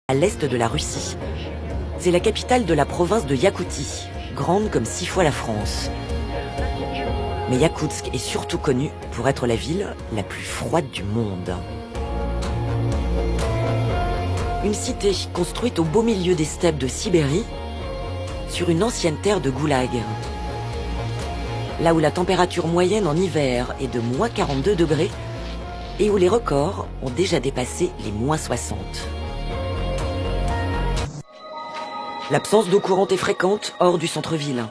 à l'est de la Russie. C'est la capitale de la province de Yakoutie, grande comme 6 fois la France. Mais Yakoutsk est surtout connue pour être la ville la plus froide du monde. Une cité construite au beau milieu des steppes de Sibérie, sur une ancienne terre de goulag. Là où la température moyenne en hiver est de moins 42 degrés et où les records ont déjà dépassé les moins 60. L'absence d'eau courante est fréquente hors du centre-ville.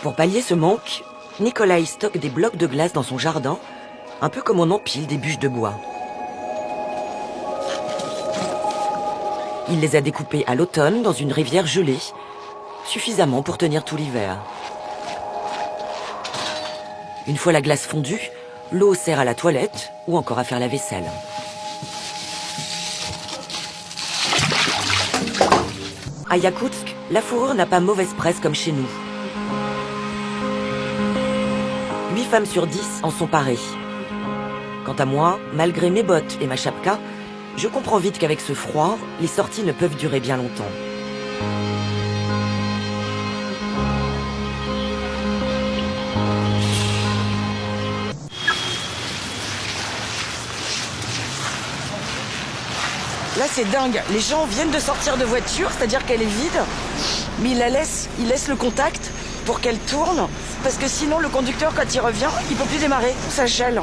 Pour pallier ce manque, Nikolai stocke des blocs de glace dans son jardin, un peu comme on empile des bûches de bois. Il les a découpés à l'automne dans une rivière gelée, suffisamment pour tenir tout l'hiver. Une fois la glace fondue, l'eau sert à la toilette ou encore à faire la vaisselle. À Yakoutsk, la fourrure n'a pas mauvaise presse comme chez nous. 8 femmes sur 10 en sont parées. Quant à moi, malgré mes bottes et ma chapka, je comprends vite qu'avec ce froid, les sorties ne peuvent durer bien longtemps. Là, c'est dingue. Les gens viennent de sortir de voiture, c'est-à-dire qu'elle est vide, mais ils laissent le contact pour qu'elle tourne, parce que sinon, le conducteur, quand il revient, il peut plus démarrer, ça gèle.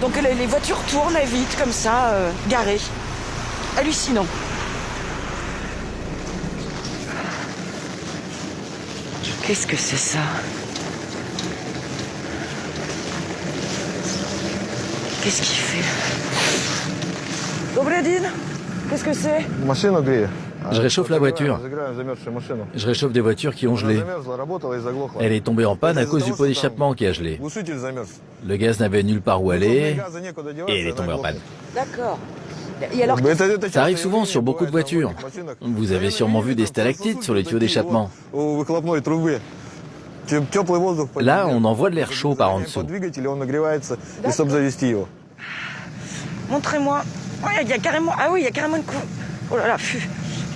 Donc les voitures tournent vite, comme ça, garées. Hallucinant. Qu'est-ce que c'est ça? Qu'est-ce qu'il fait? Добрый день. Qu'est-ce que c'est? Je réchauffe la voiture. Je réchauffe des voitures qui ont gelé. Elle est tombée en panne à cause du pot d'échappement qui a gelé. Le gaz n'avait nulle part où aller et elle est tombée en panne. D'accord. Et alors, Ça arrive souvent sur beaucoup de voitures. Vous avez sûrement vu des stalactites sur les tuyaux d'échappement. Là, on envoie de l'air chaud par en dessous. montrez-moi. Oh, il y a carrément... Ah oui, il y a carrément oh là là,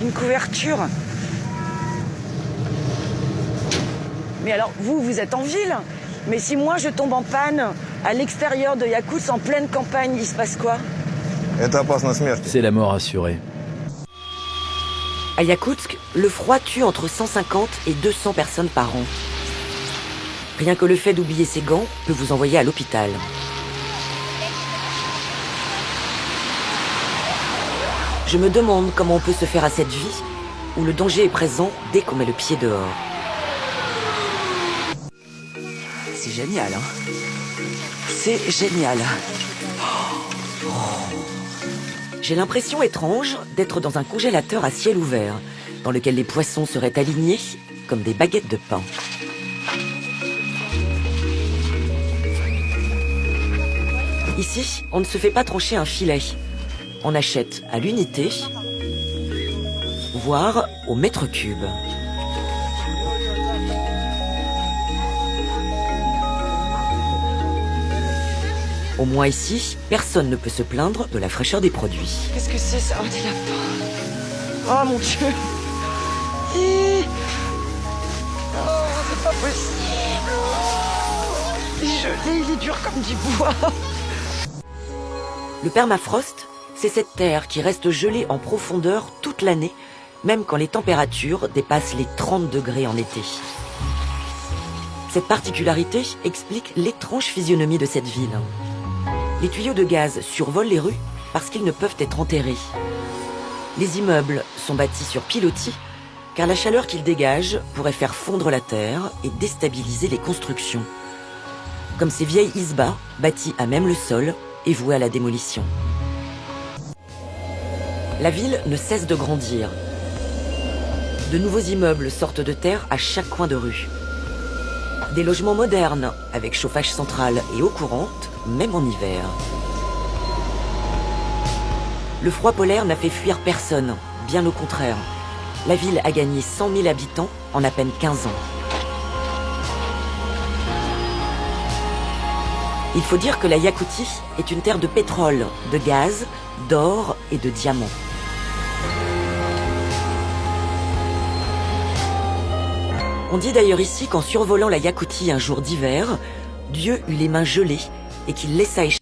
une couverture. Mais alors, vous êtes en ville. Mais si moi, je tombe en panne à l'extérieur de Yakoutsk, en pleine campagne, il se passe quoi? C'est la mort assurée. À Yakoutsk, le froid tue entre 150 et 200 personnes par an. Rien que le fait d'oublier ses gants peut vous envoyer à l'hôpital. Je me demande comment on peut se faire à cette vie où le danger est présent dès qu'on met le pied dehors. C'est génial, hein? C'est génial. J'ai l'impression étrange d'être dans un congélateur à ciel ouvert, dans lequel les poissons seraient alignés comme des baguettes de pain. Ici, on ne se fait pas trancher un filet. On achète à l'unité, voire au mètre cube. Au moins ici, personne ne peut se plaindre de la fraîcheur des produits. Qu'est-ce que c'est ça? Oh, des lapins. Oh mon Dieu. Oh, c'est pas possible. Il est gelé, il est dur comme du bois. Le permafrost, c'est cette terre qui reste gelée en profondeur toute l'année, même quand les températures dépassent les 30 degrés en été. Cette particularité explique l'étrange physionomie de cette ville. Les tuyaux de gaz survolent les rues parce qu'ils ne peuvent être enterrés. Les immeubles sont bâtis sur pilotis, car la chaleur qu'ils dégagent pourrait faire fondre la terre et déstabiliser les constructions. Comme ces vieilles isbas, bâties à même le sol et vouées à la démolition. La ville ne cesse de grandir. De nouveaux immeubles sortent de terre à chaque coin de rue. Des logements modernes, avec chauffage central et eau courante, même en hiver. Le froid polaire n'a fait fuir personne, bien au contraire. La ville a gagné 100 000 habitants en à peine 15 ans. Il faut dire que la Yakoutie est une terre de pétrole, de gaz, d'or et de diamants. On dit d'ailleurs ici qu'en survolant la Iakoutie un jour d'hiver, Dieu eut les mains gelées et qu'il laissa échapper